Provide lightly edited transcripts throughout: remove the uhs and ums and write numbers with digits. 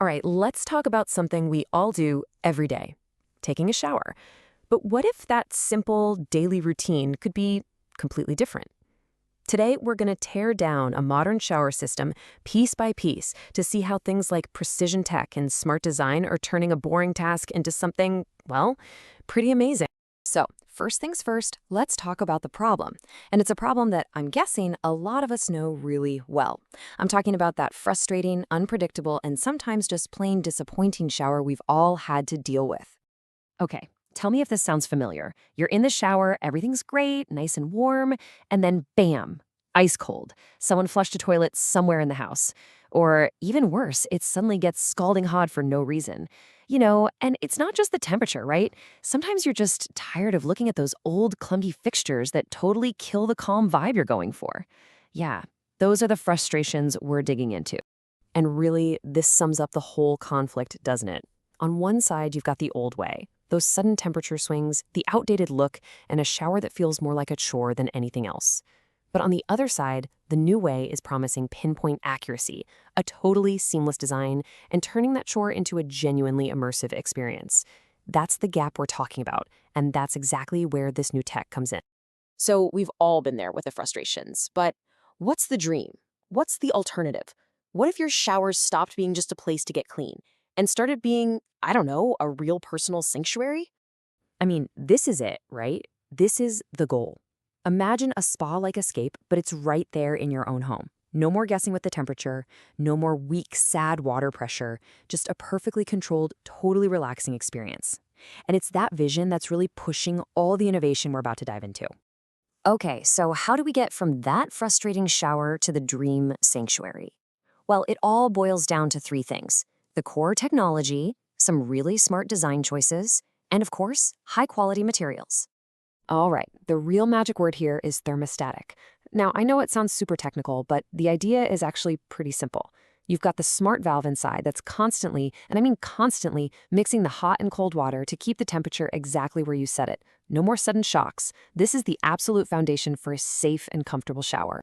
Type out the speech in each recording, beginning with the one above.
All right, let's talk about something we all do every day, taking a shower. But what if that simple daily routine could be completely different? Today, we're going to tear down a modern shower system piece by piece to see how things like precision tech and smart design are turning a boring task into something, well, pretty amazing. So, first things first, let's talk about the problem. And it's a problem that I'm guessing a lot of us know really well. I'm talking about that frustrating, unpredictable, and sometimes just plain disappointing shower we've all had to deal with. Okay, tell me if this sounds familiar. You're in the shower, everything's great, nice and warm, and then bam, ice cold. Someone flushed a toilet somewhere in the house. Or even worse, it suddenly gets scalding hot for no reason. And it's not just the temperature, right? Sometimes you're just tired of looking at those old, clunky fixtures that totally kill the calm vibe you're going for. Yeah, those are the frustrations we're digging into. And really, this sums up the whole conflict, doesn't it? On one side, you've got the old way, those sudden temperature swings, the outdated look, and a shower that feels more like a chore than anything else. But on the other side, the new way is promising pinpoint accuracy, a totally seamless design, and turning that chore into a genuinely immersive experience. That's the gap we're talking about, and that's exactly where this new tech comes in. So we've all been there with the frustrations, but what's the dream? What's the alternative? What if your showers stopped being just a place to get clean and started being, I don't know, a real personal sanctuary? I mean, this is it, right? This is the goal. Imagine a spa-like escape, but it's right there in your own home. No more guessing with the temperature, no more weak, sad water pressure, just a perfectly controlled, totally relaxing experience. And it's that vision that's really pushing all the innovation we're about to dive into. Okay, so how do we get from that frustrating shower to the dream sanctuary? Well, it all boils down to three things: the core technology, some really smart design choices, and of course, high-quality materials. All right, the real magic word here is thermostatic. Now, I know it sounds super technical, but the idea is actually pretty simple. You've got the smart valve inside that's constantly, and I mean constantly, mixing the hot and cold water to keep the temperature exactly where you set it. No more sudden shocks. This is the absolute foundation for a safe and comfortable shower.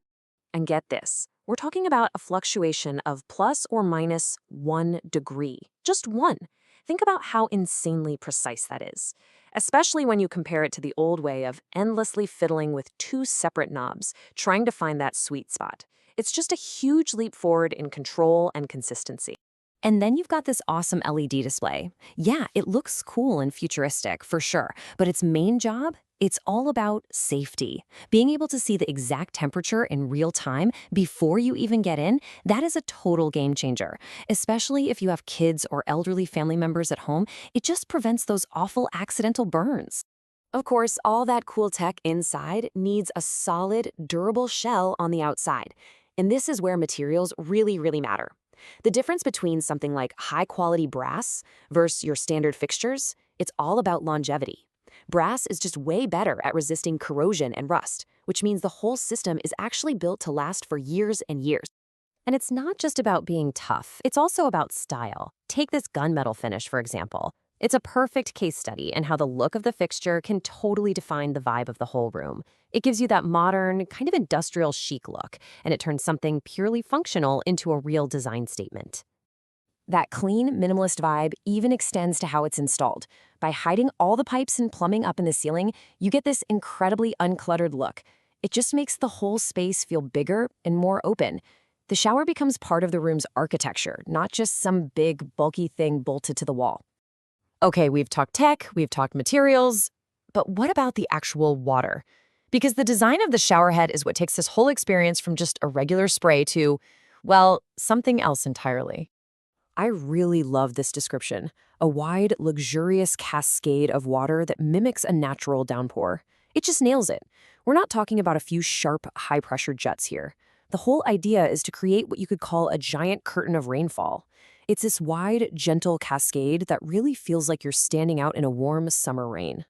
And get this, we're talking about a fluctuation of plus or minus 1 degree. Just one. Think about how insanely precise that is, especially when you compare it to the old way of endlessly fiddling with two separate knobs, trying to find that sweet spot. It's just a huge leap forward in control and consistency. And then you've got this awesome LED display. Yeah, it looks cool and futuristic, for sure, but its main job? It's all about safety. Being able to see the exact temperature in real time before you even get in, that is a total game changer. Especially if you have kids or elderly family members at home, it just prevents those awful accidental burns. Of course, all that cool tech inside needs a solid, durable shell on the outside. And this is where materials really matter. The difference between something like high-quality brass versus your standard fixtures, it's all about longevity. Brass is just way better at resisting corrosion and rust, which means the whole system is actually built to last for years and years. And it's not just about being tough, it's also about style. Take this gunmetal finish, for example. It's a perfect case study in how the look of the fixture can totally define the vibe of the whole room. It gives you that modern, kind of industrial chic look, and it turns something purely functional into a real design statement. That clean, minimalist vibe even extends to how it's installed. By hiding all the pipes and plumbing up in the ceiling, you get this incredibly uncluttered look. It just makes the whole space feel bigger and more open. The shower becomes part of the room's architecture, not just some big, bulky thing bolted to the wall. Okay, we've talked tech, we've talked materials, but what about the actual water? Because the design of the shower head is what takes this whole experience from just a regular spray to, well, something else entirely. I really love this description, a wide, luxurious cascade of water that mimics a natural downpour. It just nails it. We're not talking about a few sharp, high-pressure jets here. The whole idea is to create what you could call a giant curtain of rainfall. It's this wide, gentle cascade that really feels like you're standing out in a warm summer rain.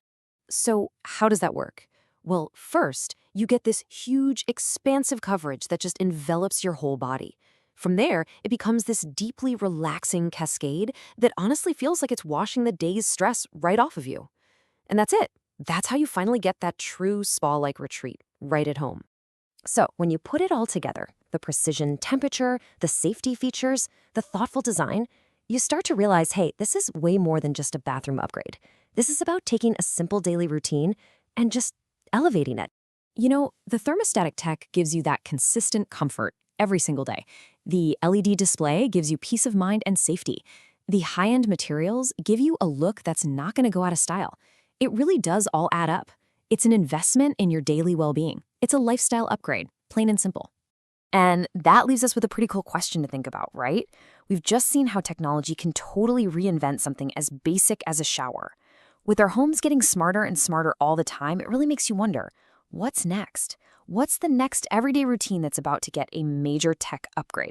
So how does that work? Well, first, you get this huge, expansive coverage that just envelops your whole body. From there, it becomes this deeply relaxing cascade that honestly feels like it's washing the day's stress right off of you. And that's it. That's how you finally get that true spa-like retreat right at home. So when you put it all together, the precision temperature, the safety features, the thoughtful design, you start to realize, hey, this is way more than just a bathroom upgrade. This is about taking a simple daily routine and just elevating it. The thermostatic tech gives you that consistent comfort every single day. The LED display gives you peace of mind and safety. The high-end materials give you a look that's not going to go out of style. It really does all add up. It's an investment in your daily well-being. It's a lifestyle upgrade, plain and simple. And that leaves us with a pretty cool question to think about, right? We've just seen how technology can totally reinvent something as basic as a shower. With our homes getting smarter and smarter all the time, it really makes you wonder, what's next? What's the next everyday routine that's about to get a major tech upgrade?